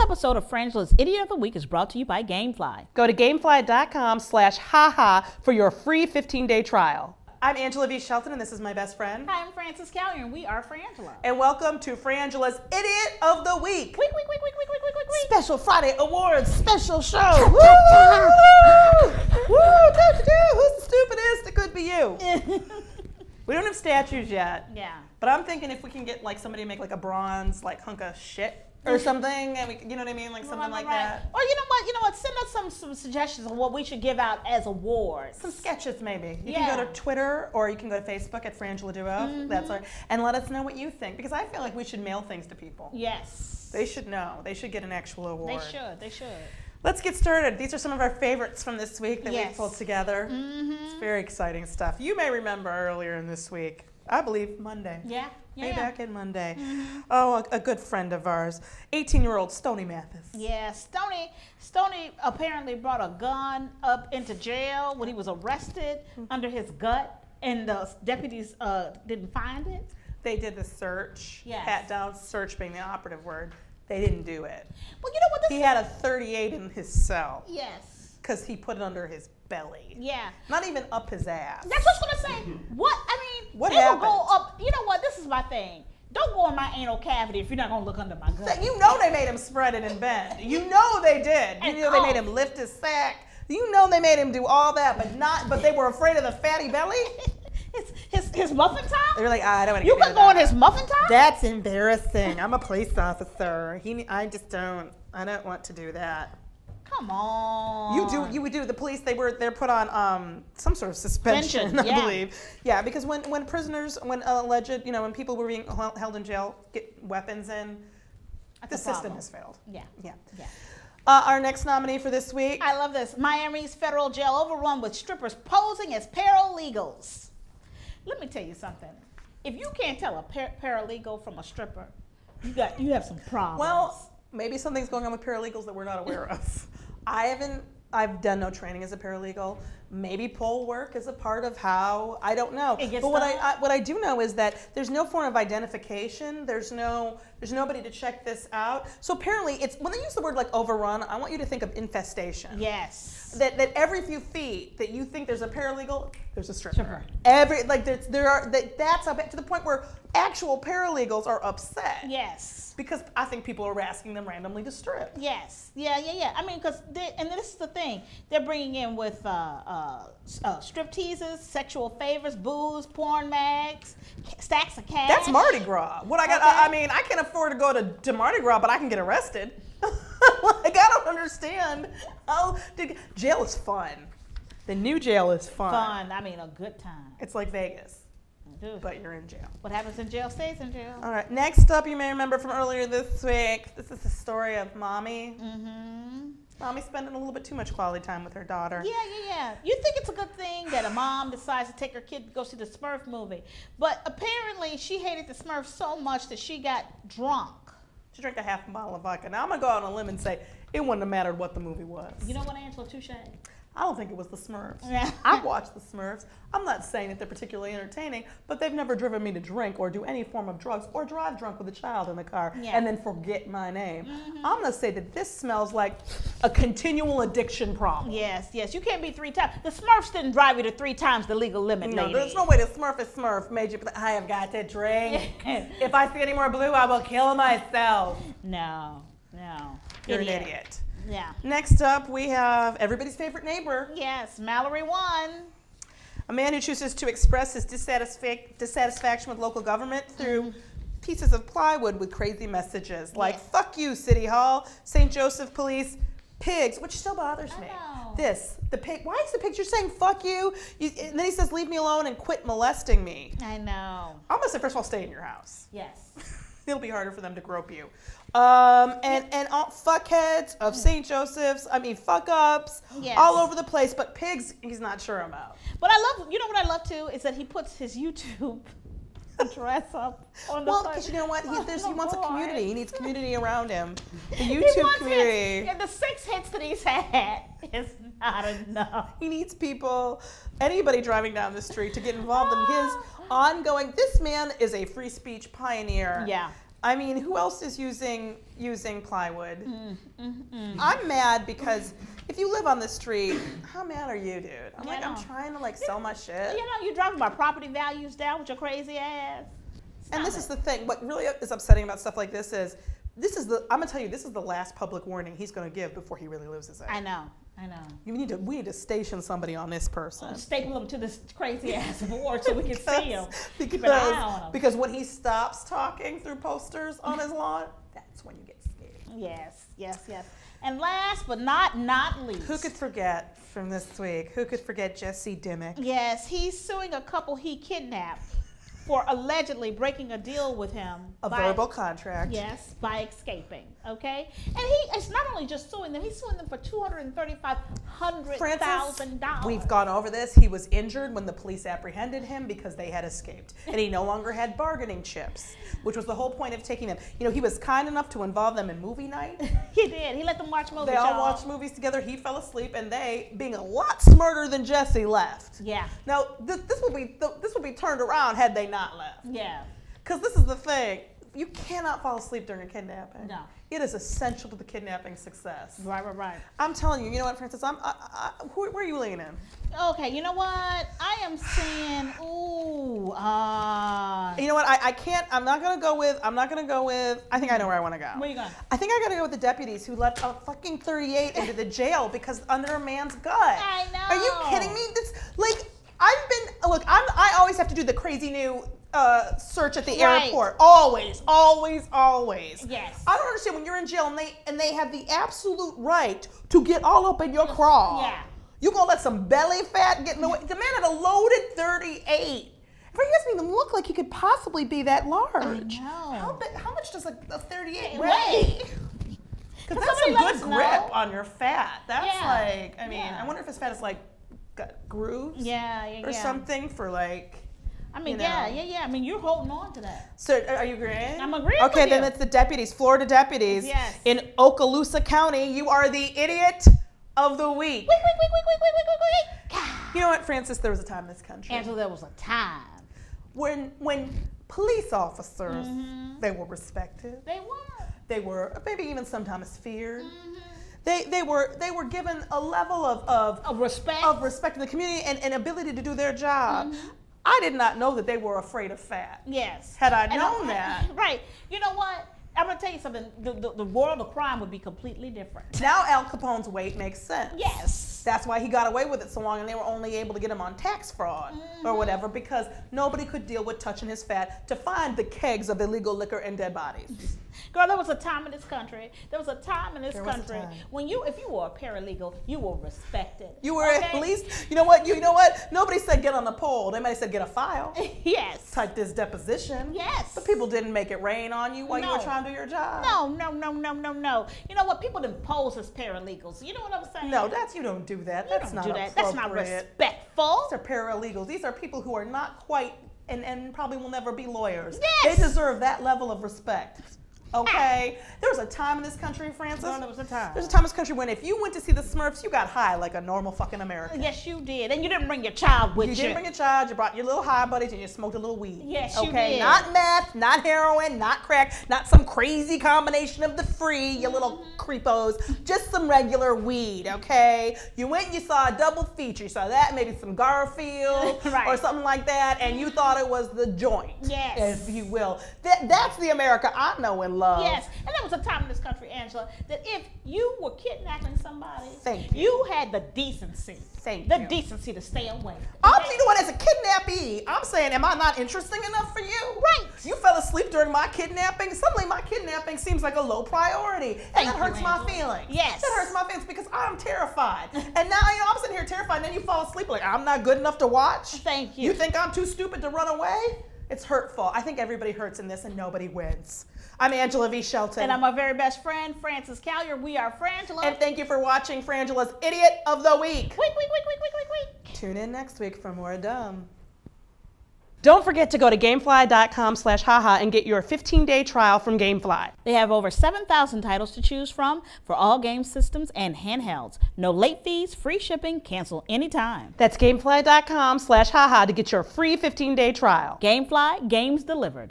episode of Frangela's Idiot of the Week is brought to you by Gamefly. Go to gamefly.com/haha for your free 15-day trial. I'm Angela V. Shelton, and this is my best friend. Hi, I'm Frances Callier, and we are Frangela. And welcome to Frangela's Idiot of the Week. Week. Special Friday Awards special show. Woo! Woo! Who's the stupidest? It could be you. We don't have statues yet. Yeah. But I'm thinking if we can get like somebody to make like a bronze like hunk of shit or something, and we, you know what I mean, like something like that. Or you know what? Send us some suggestions of what we should give out as awards. Some sketches maybe. You can go to Twitter or you can go to Facebook at Frangela Duo. That's our, and let us know what you think, because I feel like we should mail things to people. Yes. They should know. They should get an actual award. They should. Let's get started. These are some of our favorites from this week that we pulled together. It's very exciting stuff. You may remember earlier in this week, I believe Monday. Yeah. Way back in Monday. Oh, a good friend of ours, 18-year-old Stoney Mathis. Yeah, Stoney apparently brought a gun up into jail when he was arrested under his gut, and the deputies didn't find it. They did the search, Yes. pat down, search being the operative word. They didn't do it. Well, you know what? He had a 38 in his cell. Yes. Because he put it under his belly. Yeah. Not even up his ass. That's what I was gonna say. What I mean, What they will happened? go up. You know what? This is my thing. Don't go in my anal cavity if you're not gonna look under my gut. You know they made him spread it and bend. You know they did. And You know they made him lift his sack. You know they made him do all that, but they were afraid of the fatty belly. his muffin top. They were like, I don't want to. You could go in his muffin top. That's embarrassing. I'm a police officer. I don't want to do that. Come on. You would do. The police, they're put on some sort of suspension, I believe. Yeah, because when prisoners, when alleged, when people were being held in jail, get weapons in, the system has failed. Yeah. Our next nominee for this week. I love this. Miami's federal jail overrun with strippers posing as paralegals. Let me tell you something. If you can't tell a paralegal from a stripper, you have some problems. Well, maybe something's going on with paralegals that we're not aware of. I've done no training as a paralegal. Maybe poll work is a part of how, I don't know. But what I do know is that there's no form of identification. There's nobody to check this out. So apparently it's, when they use the word like overrun, I want you to think of infestation. Yes. That every few feet that you think there's a paralegal, there's a stripper. That's up to the point where actual paralegals are upset. Yes. Because I think people are asking them randomly to strip. Yes. Yeah. I mean, and this is the thing. They're bringing in with strip teases, sexual favors, booze, porn mags, stacks of cash. That's Mardi Gras. What I got? Okay. I mean, I can't afford to go to Mardi Gras, but I can get arrested. Like, I don't understand. Jail is fun. The new jail is fun. I mean, a good time. It's like Vegas. But you're in jail. What happens in jail stays in jail. All right. Next up, you may remember from earlier this week, this is the story of Mommy. Mommy spending a little bit too much quality time with her daughter. Yeah. You think it's a good thing that a mom decides to take her kid to go see the Smurf movie. But apparently she hated the Smurfs so much that she got drunk. She drank a half a bottle of vodka. Now I'm going to go out on a limb and say it wouldn't have mattered what the movie was. You know what, Angela? Touche. I don't think it was the Smurfs. Yeah. I've watched the Smurfs. I'm not saying that they're particularly entertaining, but they've never driven me to drink or do any form of drugs or drive drunk with a child in the car and then forget my name. I'm going to say that this smells like a continual addiction problem. Yes. You can't be 3 times. The Smurfs didn't drive you to 3 times the legal limit, No, lady. there's no way the Smurf is Smurf made you, I have got to drink. If I see any more blue, I will kill myself. No. You're an idiot. Yeah. Next up, we have everybody's favorite neighbor. Yes, Mallory won. A man who chooses to express his dissatisfaction with local government through pieces of plywood with crazy messages like, fuck you, City Hall, St. Joseph Police, pigs, which still bothers me. The pig, why is the picture saying fuck you? And then he says, leave me alone and quit molesting me. I know. I'm going to say, first of all, stay in your house. Yes. It'll be harder for them to grope you. And all fuckheads of St. Joseph's, fuck ups, all over the place, but pigs, he's not sure about. But you know what I love too, is that he puts his YouTube dress up on the because you know what? He wants a community. He needs community around him. The YouTube community. The 6 hits that he's had is not enough. He needs people, anybody driving down the street to get involved in his ongoing, this man is a free speech pioneer. Yeah. I mean, who else is using plywood? I'm mad because if you live on the street, how mad are you, dude? I'm trying to like sell my shit. You're driving my property values down with your crazy ass. And this is the thing. What really is upsetting about stuff like this is, I'm gonna tell you, this is the last public warning he's gonna give before he really loses it. I know. We need to station somebody on this person. Staple him to this crazy ass board so we can see him. Because when he stops talking through posters on his lawn, that's when you get scared. Yes. And last but not least. Who could forget from this week? Who could forget Jesse Dimmick? Yes, he's suing a couple he kidnapped for allegedly breaking a deal with him. A verbal contract. Yes, by escaping, okay? And it's not only just suing them, he's suing them for $235,000. We've gone over this. He was injured when the police apprehended him because they had escaped. And he no longer had bargaining chips, which was the whole point of taking them. He was kind enough to involve them in movie night. He did. He let them watch movies. They all watched movies together. He fell asleep, and they, being a lot smarter than Jesse, left. Yeah. Now, this would be turned around had they not left. Yeah. Because this is the thing. You cannot fall asleep during a kidnapping. No. It is essential to the kidnapping success. Right. I'm telling you, you know what, Francis? Where are you leaning? Okay, you know what? I am saying, You know what? I'm not gonna go with. I think I know where I want to go. Where you going? I think I gotta go with the deputies who let a fucking 38 into the jail because under a man's gut. I know. Are you kidding me? I always have to do the crazy new search at the airport. Always. Yes. I don't understand when you're in jail and they have the absolute right to get all up in your craw. Yeah. You gonna let some belly fat get in the way? The man had a loaded 38. He doesn't even look like he could possibly be that large. I know. How much does a 38 weigh? weigh? Because that's some good grip on your fat. That's I wonder if his fat is like got grooves. Or something for like. I mean, I mean, you're holding on to that. So, are you agreeing? I'm agreeing Okay, with then you. it's the deputies, Florida deputies. Yes. In Okaloosa County, you are the idiot of the week. Wait. You know what, Francis? There was a time in this country. Angela, there was a time. When police officers, they were respected. They were maybe even sometimes feared. They were given a level of respect in the community and ability to do their job. I did not know that they were afraid of fat. Yes. Had I known that. Right. You know what? I'm going to tell you something. The world of crime would be completely different. Now Al Capone's weight makes sense. Yes. That's why he got away with it so long and they were only able to get him on tax fraud or whatever because nobody could deal with touching his fat to find the kegs of illegal liquor and dead bodies. Girl, there was a time in this country. When if you were a paralegal, you were respected. You were at least, you know what? Nobody said get on the pole. They might have said get a file. Yes. Type this deposition. Yes. But people didn't make it rain on you while you were trying to do your job. No. You know what? People didn't pose as paralegals. You know what I'm saying? No, you don't do that. That's not appropriate. That's not respectful. These are paralegals. These are people who are not quite and probably will never be lawyers. Yes. They deserve that level of respect. Okay? There was a time in this country, Francis. No, there was a time. There's a time in this country when if you went to see the Smurfs, you got high like a normal fucking American. Yes, you did. And you didn't bring your child with you. You didn't bring your child. You brought your little high buddies and you smoked a little weed. Yes, you did. Not meth, not heroin, not crack, not some crazy combination of the free, you little creepos. Just some regular weed, okay? You went and you saw a double feature. You saw that, maybe some Garfield or something like that, and you thought it was the joint, if you will. That's the America I know and love. Yes, and there was a time in this country, Angela, that if you were kidnapping somebody, you had the decency. Decency to stay away. You know what, as a kidnappee, I'm saying, am I not interesting enough for you? Right. You fell asleep during my kidnapping. Suddenly my kidnapping seems like a low priority. And that hurts my feelings. Yes. That hurts my feelings because I'm terrified. And now, I'm sitting here terrified, and then you fall asleep like, I'm not good enough to watch? Thank you. You think I'm too stupid to run away? It's hurtful. I think everybody hurts in this and nobody wins. I'm Angela V. Shelton. And I'm my very best friend, Francis Callier. We are Frangela. And thank you for watching Frangela's Idiot of the Week. Week. Tune in next week for more dumb. Don't forget to go to gamefly.com/haha and get your 15-day trial from Gamefly. They have over 7,000 titles to choose from for all game systems and handhelds. No late fees, free shipping, cancel anytime. That's gamefly.com/haha to get your free 15-day trial. Gamefly, games delivered.